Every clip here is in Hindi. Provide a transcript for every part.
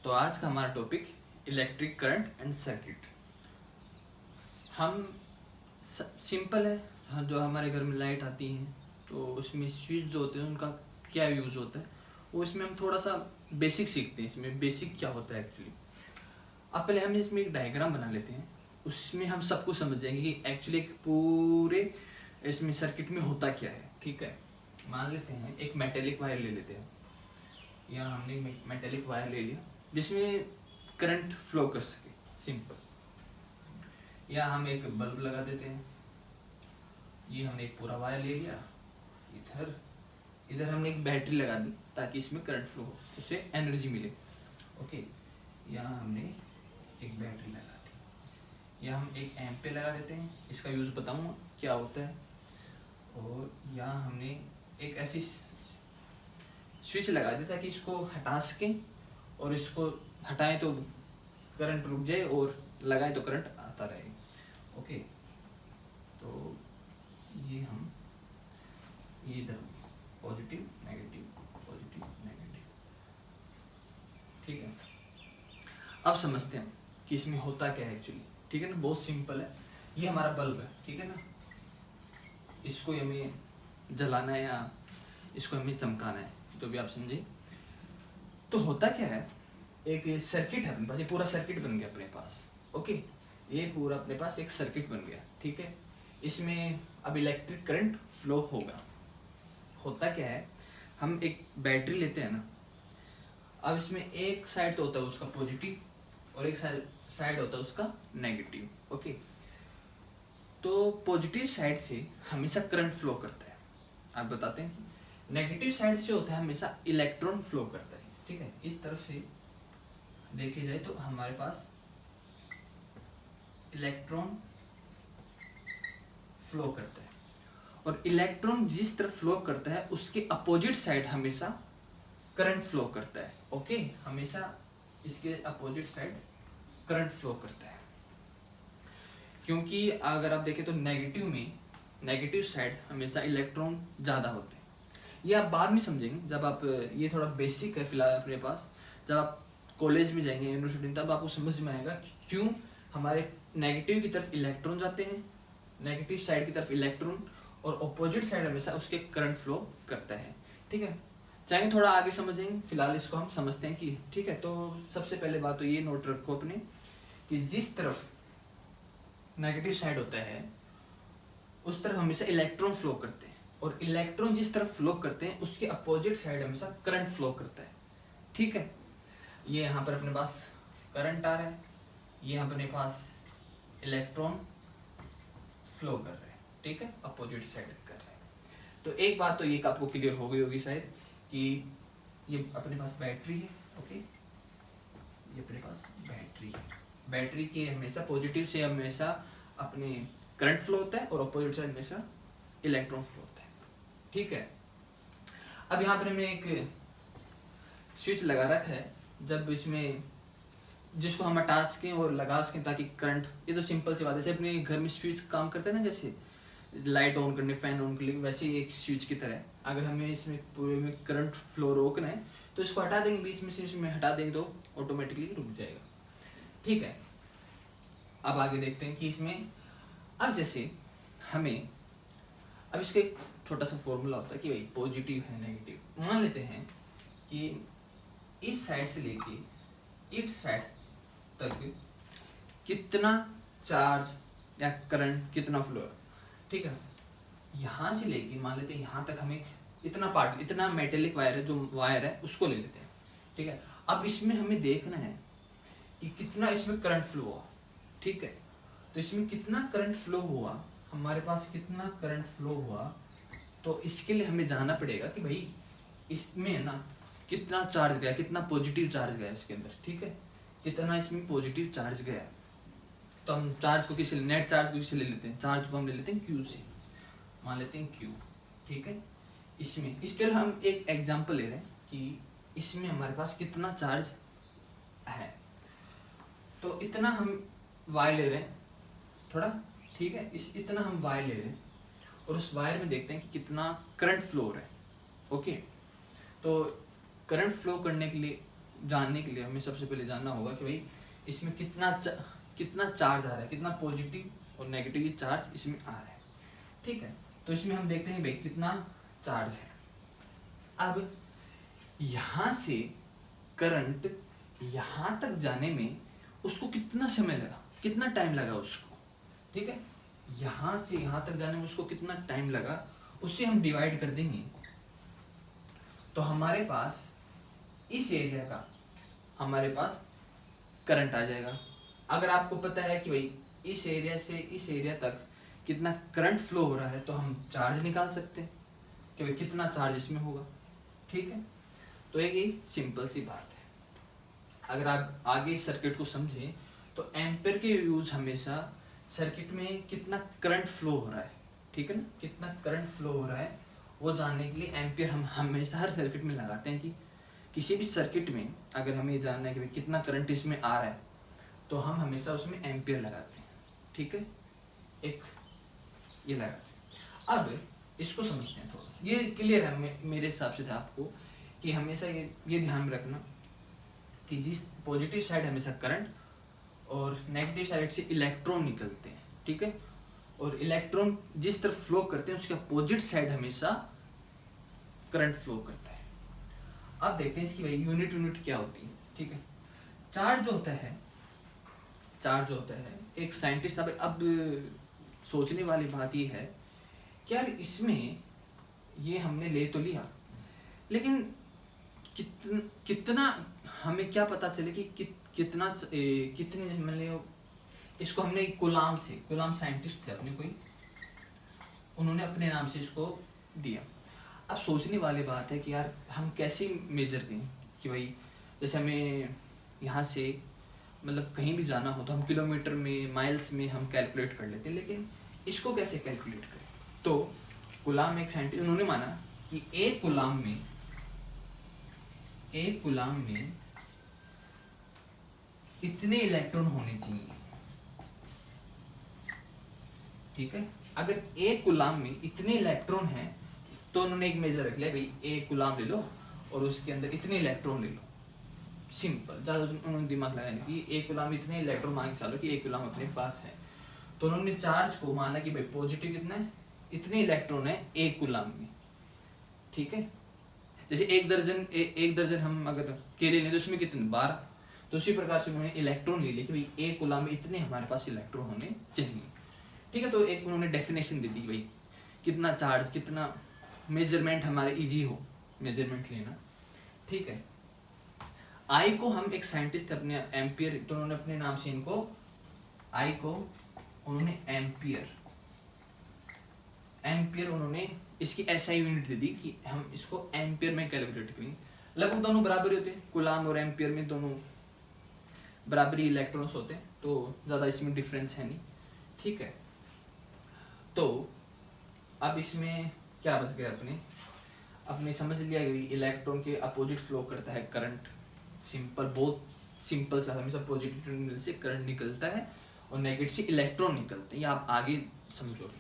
तो आज का हमारा topic electric current and circuit. हम सिंपल है, जो हमारे घर में लाइट आती है तो उसमें स्विच जो होते हैं उनका क्या यूज़ होता है वो इसमें हम थोड़ा सा बेसिक सीखते हैं। इसमें बेसिक क्या होता है एक्चुअली। अब पहले हम इसमें एक डायग्राम बना लेते हैं, उसमें हम सब कुछ समझ जाएंगे कि एक्चुअली एक पूरे इसमें सर्किट में होता क्या है। ठीक है, मान लेते हैं एक मेटेलिक वायर ले लेते हैं। यहाँ हमने मेटेलिक वायर ले लिया जिसमें करंट फ्लो कर सके, सिंपल। या हम एक बल्ब लगा देते हैं। ये हमने एक पूरा वायर ले लिया, इधर इधर हमने एक बैटरी लगा दी ताकि इसमें करंट फ्लो हो, उससे एनर्जी मिले। ओके, यहाँ हमने एक बैटरी लगा दी, या हम एक एम्प पे लगा देते हैं, इसका यूज़ बताऊँगा क्या होता है। और यहाँ हमने एक ऐसी स्विच लगा दी ताकि इसको हटा सकें, और इसको हटाएं तो करंट रुक जाए और लगाएं तो करंट आता रहे। ओके, तो ये हम ये इधर पॉजिटिव नेगेटिव पॉजिटिव नेगेटिव। ठीक है, अब समझते हैं कि इसमें होता क्या है एक्चुअली। ठीक है ना, बहुत सिंपल है। ये हमारा बल्ब है, ठीक है ना, इसको हमें जलाना है या इसको हमें चमकाना है, जो भी आप समझे। तो होता क्या है, एक सर्किट है अपने पास, ये पूरा सर्किट बन गया अपने पास। ओके, ये पूरा अपने पास एक सर्किट बन गया। ठीक है, इसमें अब इलेक्ट्रिक करंट फ्लो होगा। होता क्या है, हम एक बैटरी लेते हैं ना, अब इसमें एक साइड तो होता है उसका पॉजिटिव और एक साइड होता है उसका नेगेटिव। ओके, तो पॉजिटिव साइड से हमेशा करंट फ्लो करता है। आप बताते हैं कि नेगेटिव साइड से होता है हमेशा इलेक्ट्रॉन फ्लो करता है। ठीक है, इस तरफ से देखी जाए तो हमारे पास इलेक्ट्रॉन फ्लो करता है, और इलेक्ट्रॉन जिस तरफ फ्लो करता है उसके अपोजिट साइड हमेशा करंट फ्लो करता है। ओके, हमेशा इसके अपोजिट साइड करंट फ्लो करता है, क्योंकि अगर आप देखें तो नेगेटिव में नेगेटिव साइड हमेशा इलेक्ट्रॉन ज़्यादा होते हैं। ये आप बाद में समझेंगे जब आप, ये थोड़ा बेसिक है फिलहाल अपने पास। जब आप कॉलेज में जाएंगे, यूनिवर्सिटी में, तब आपको समझ में आएगा कि क्यों हमारे नेगेटिव की तरफ इलेक्ट्रॉन जाते हैं, नेगेटिव साइड की तरफ इलेक्ट्रॉन, और अपोजिट साइड हमेशा उसके करंट फ्लो करता है। ठीक है, चाहेंगे थोड़ा आगे समझेंगे, फिलहाल इसको हम समझते हैं कि ठीक है। तो सबसे पहले बात तो ये नोट रखो अपने कि जिस तरफ नेगेटिव साइड होता है उस तरफ हमेशा इलेक्ट्रॉन फ्लो करते हैं, और इलेक्ट्रॉन जिस तरफ फ्लो करते हैं उसके अपोजिट साइड हमेशा करंट फ्लो करता है। ठीक है, ये यहाँ पर अपने पास करंट आ रहा है, ये अपने पास इलेक्ट्रॉन फ्लो कर रहे हैं। ठीक है, अपोजिट साइड कर रहे हैं। तो एक बात तो ये आपको क्लियर हो गई होगी शायद कि ये अपने पास बैटरी है। ओके, ये अपने पास बैटरी है, बैटरी के हमेशा पॉजिटिव से हमेशा अपने करंट फ्लो होता है और अपोजिट से हमेशा इलेक्ट्रॉन फ्लो होता है। ठीक है, अब यहाँ पर हमने एक स्विच लगा रखा है, जब इसमें जिसको हम हटा सकें और लगा सकें ताकि करंट, ये तो सिंपल सी बात है, जैसे अपने घर में स्विच काम करते हैं ना, जैसे लाइट ऑन करने, फैन ऑन करने, वैसे ही एक स्विच की तरह अगर हमें इसमें पूरे में करंट फ्लो रोकना है तो इसको हटा देंगे, बीच में से इसमें हटा देंगे तो ऑटोमेटिकली रुक जाएगा। ठीक है, अब आगे देखते हैं कि इसमें अब जैसे हमें, अब इसका एक छोटा सा फॉर्मूला होता है कि भाई पॉजिटिव है नेगेटिव। मान लेते हैं कि इस साइड से लेके इस साइड तक कितना चार्ज या करंट कितना फ्लो है। ठीक है, यहाँ से लेके मान लेते हैं यहाँ तक हमें इतना पार्ट, इतना मेटेलिक वायर है, जो वायर है उसको ले लेते हैं। ठीक है, अब इसमें हमें देखना है कि कितना इसमें करंट फ्लो हुआ। ठीक है, तो इसमें कितना करंट फ्लो हुआ, हमारे पास कितना करंट फ्लो हुआ, तो इसके लिए हमें जानना पड़ेगा कि भाई इसमें ना कितना चार्ज गया, कितना पॉजिटिव चार्ज गया इसके अंदर। ठीक है, कितना इसमें पॉजिटिव चार्ज गया। तो हम चार्ज को किसी, नेट चार्ज को किसी ले लेते हैं, चार्ज को हम ले लेते हैं क्यू से, मान लेते हैं क्यू। ठीक है, इसमें इसके लिए हम एक एग्जांपल ले रहे हैं कि इसमें हमारे पास कितना चार्ज है। तो इतना हम वायर ले रहे हैं थोड़ा। ठीक है, इतना हम वायर ले रहे हैं और उस वायर में देखते हैं कि कितना करंट फ्लो हो रहा है। ओके, तो करंट फ्लो करने के लिए जानने के लिए हमें सबसे पहले जानना होगा कि भाई इसमें कितना चार्ज आ रहा है, कितना पॉजिटिव और नेगेटिव की चार्ज इसमें आ रहा है। ठीक है, तो इसमें हम देखते हैं भाई कितना चार्ज है। अब यहाँ से करंट यहाँ तक जाने में उसको कितना समय लगा, कितना टाइम लगा उसको। ठीक है, यहाँ से यहाँ तक जाने में उसको कितना टाइम लगा, उससे हम डिवाइड कर देंगे तो हमारे पास इस एरिया का हमारे पास करंट आ जाएगा। अगर आपको पता है कि भाई इस एरिया से इस एरिया तक कितना करंट फ्लो हो रहा है तो हम चार्ज निकाल सकते हैं कि भाई कितना चार्ज इसमें होगा। ठीक है, तो एक ये सिंपल सी बात है। अगर आप आगे इस सर्किट को समझें तो एम्पेयर के यूज हमेशा सर्किट में कितना करंट फ्लो हो रहा है, ठीक है ना, कितना करंट फ्लो हो रहा है वो जानने के लिए एम्पेयर हम हमेशा हर सर्किट में लगाते हैं। कि किसी भी सर्किट में अगर हमें ये जानना है कि भाई कितना करंट इसमें आ रहा है तो हम हमेशा उसमें एम्पेयर लगाते हैं। ठीक है, एक ये लगाते हैं। अब इसको समझते हैं थोड़ा सा, ये क्लियर है मेरे हिसाब से था आपको कि हमेशा ये ध्यान में रखना कि जिस पॉजिटिव साइड हमेशा करंट और नेगेटिव साइड से इलेक्ट्रॉन निकलते हैं। ठीक है, और इलेक्ट्रॉन जिस तरफ फ्लो करते हैं उसके अपोजिट साइड हमेशा करंट फ्लो करता है। अब देखते हैं इसकी भाई यूनिट क्या होती है। ठीक है, चार्ज जो होता है एक साइंटिस्ट, अब सोचने वाली बात ये है कि यार इसमें ये हमने ले तो लिया लेकिन कितना हमें क्या पता चले कि कितने मान लो इसको हमने गुलाम साइंटिस्ट थे अपने कोई, उन्होंने अपने नाम से इसको दिया। अब सोचने वाली बात है कि यार हम कैसे मेजर करें कि भाई जैसे हमें यहाँ से मतलब कहीं भी जाना हो तो हम किलोमीटर में माइल्स में हम कैलकुलेट कर लेते हैं, लेकिन इसको कैसे कैलकुलेट करें। तो गुलाम एक साइंटिस्ट, उन्होंने माना कि एक गुलाम में इतने इलेक्ट्रॉन होने चाहिए। ठीक है, अगर एक गुलाम में इतने इलेक्ट्रॉन हैं तो उन्होंने एक मेजर रख लिया, भाई एक गुलाम ले लो और उसके अंदर इतने इलेक्ट्रॉन ले लो। सिंपल, ज़्यादा उन्होंने दिमाग लगाया नहीं कि एक गुलाम इतने इलेक्ट्रॉन मान के चलो कि एक गुलाम अपने पास है। तो उन्होंने चार्ज को माना कि भाई पॉजिटिव कितना है, इतने इलेक्ट्रॉन है एक गुलाम में। ठीक है, जैसे एक दर्जन हम अगर केले लें तो उसमें कितने 12, तो उसी प्रकार से उन्होंने इलेक्ट्रॉन ले लिया कि भाई एक गुलाम में इतने हमारे पास इलेक्ट्रॉन होने चाहिए। ठीक है, तो एक उन्होंने डेफिनेशन दे दी भाई कितना चार्ज, कितना मेजरमेंट हमारे इजी हो मेजरमेंट लेना। ठीक है, आई को हम एक साइंटिस्ट अपने एम्पियर, तो उन्होंने अपने नाम से इनको आई को उन्होंने एम्पियर उन्होंने इसकी ऐसा यूनिट दे दी कि हम इसको एम्पियर में कैलकुलेट करेंगे। लगभग दोनों बराबर होते हैं, गुलाम और एम्पियर में दोनों बराबरी इलेक्ट्रॉन्स होते हैं, तो ज़्यादा इसमें डिफरेंस है नहीं। ठीक है, तो अब इसमें क्या बच गया, अपने समझ लिया कि इलेक्ट्रॉन के अपोजिट फ्लो करता है करंट। सिंपल, बहुत सिंपल सा, हमेशा पॉजिटिव टर्मिनल से करंट निकलता है और नेगेटिव से इलेक्ट्रॉन निकलते हैं, ये आप आगे समझोगे।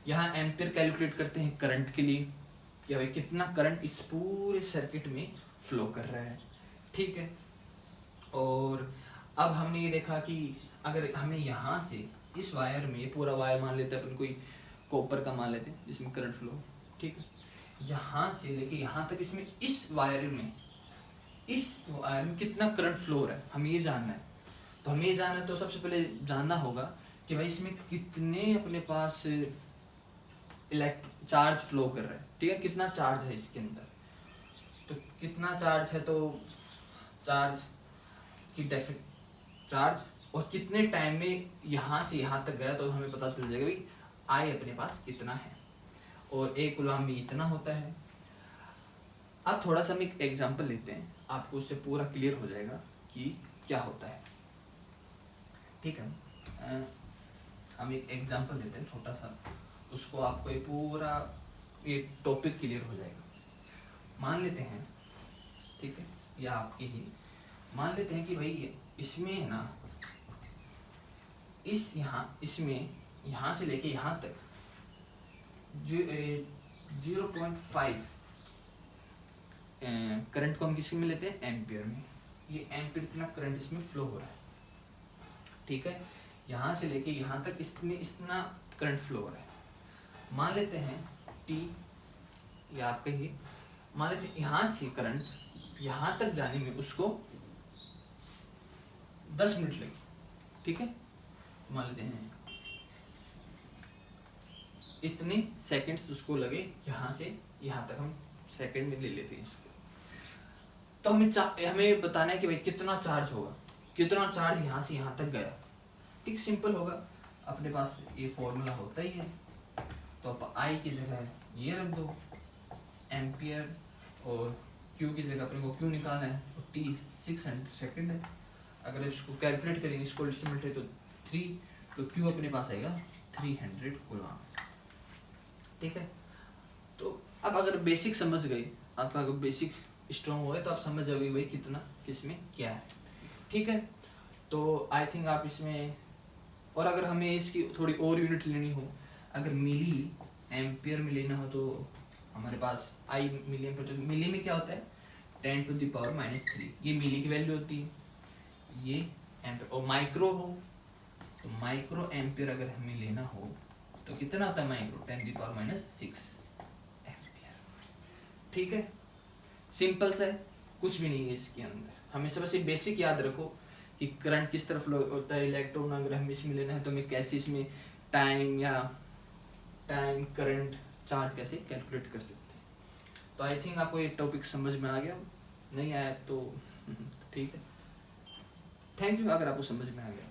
यहाँ एम्पियर कैलकुलेट करते हैं करंट के लिए कि भाई कितना करंट इस पूरे सर्किट में फ्लो कर रहा है। ठीक है, और अब हमने ये देखा कि अगर हमें यहाँ से इस वायर में, पूरा वायर मान लेते हैं अपन, कोई कॉपर का मान लेते हैं जिसमें करंट फ्लो। ठीक है, यहाँ से लेके यहाँ तक इसमें इस वायर में कितना करंट फ्लो हो रहा है हमें ये जानना है। तो हमें ये जानना है तो सबसे पहले जानना होगा कि भाई इसमें कितने अपने पास चार्ज फ्लो कर रहा है। ठीक है, कितना चार्ज है इसके अंदर, तो कितना चार्ज है, तो चार्ज और कितने टाइम में यहाँ से यहाँ तक गया तो हमें पता चल जाएगा भाई आई अपने पास कितना है, और एक गुलाम में इतना होता है। अब थोड़ा सा हम एक एग्जांपल लेते हैं, आपको उससे पूरा क्लियर हो जाएगा कि क्या होता है। ठीक है, हम एक एग्जांपल लेते हैं छोटा सा, उसको आपको ये पूरा ये टॉपिक क्लियर हो जाएगा। मान लेते हैं, ठीक है, या आपके ही मान लेते हैं कि भाई इसमें है ना, इसमें यहाँ से लेके यहाँ तक 0.5 करंट को हम किसमें में लेते हैं, एम्पियर में। ये एम्पियर इतना करंट इसमें फ्लो हो रहा है, ठीक है। यहाँ से लेके यहाँ तक इसमें इतना करंट फ्लो हो रहा है। मान लेते हैं टी, या आप कहिए मान लेते हैं यहाँ से करंट यहाँ तक जाने में उसको 10 मिनट लगे, ठीक है। मान लेते हैं इतने सेकंड्स उसको लगे, यहाँ से यहाँ तक हम सेकंड में ले लेते हैं इसको। तो हमें बताना है कि भाई कितना चार्ज होगा, कितना चार्ज यहाँ से यहाँ तक गया, ठीक। सिंपल होगा, अपने पास ये फॉर्मूला होता ही है। तो आप आई की जगह ये रख दो एम्पियर, और क्यू की जगह अपने को क्यू निकालना है, तो टी 600 सेकंड है। अगर इसको कैलकुलेट करेंगे, इसको डेसिमल है तो 3, तो क्यू अपने पास आएगा 300 कूलम, ठीक है। तो अब अगर बेसिक समझ गए, आपका अगर बेसिक स्ट्रॉन्ग हो गया, तो आप समझ जाओगे भाई कितना किसमें क्या है, ठीक है। तो आई थिंक आप इसमें, और अगर हमें इसकी थोड़ी और यूनिट लेनी हो, अगर मिली एम्पियर में लेना हो, तो हमारे पास आई मिली एम्पियर, तो मिली में क्या होता है 10⁻³ ये मिली की वैल्यू होती है, ये एम्पियर। और माइक्रो हो तो माइक्रो एम्पियर अगर हमें लेना हो तो कितना होता है माइक्रो, 10⁻⁶ एम्पियर, ठीक है। सिंपल सा है, कुछ भी नहीं है इसके अंदर। हमेशा बस ये बेसिक याद रखो कि करंट किस तरफ फ्लो होता है, इलेक्ट्रॉन अगर हमें इसमें लेना है तो हमें कैसे इसमें टाइम करंट चार्ज कैसे कैलकुलेट कर सकते हैं। तो आई थिंक आपको ये टॉपिक समझ में आ गया, नहीं आया तो ठीक है। थैंक यू अगर आपको समझ में आ गया।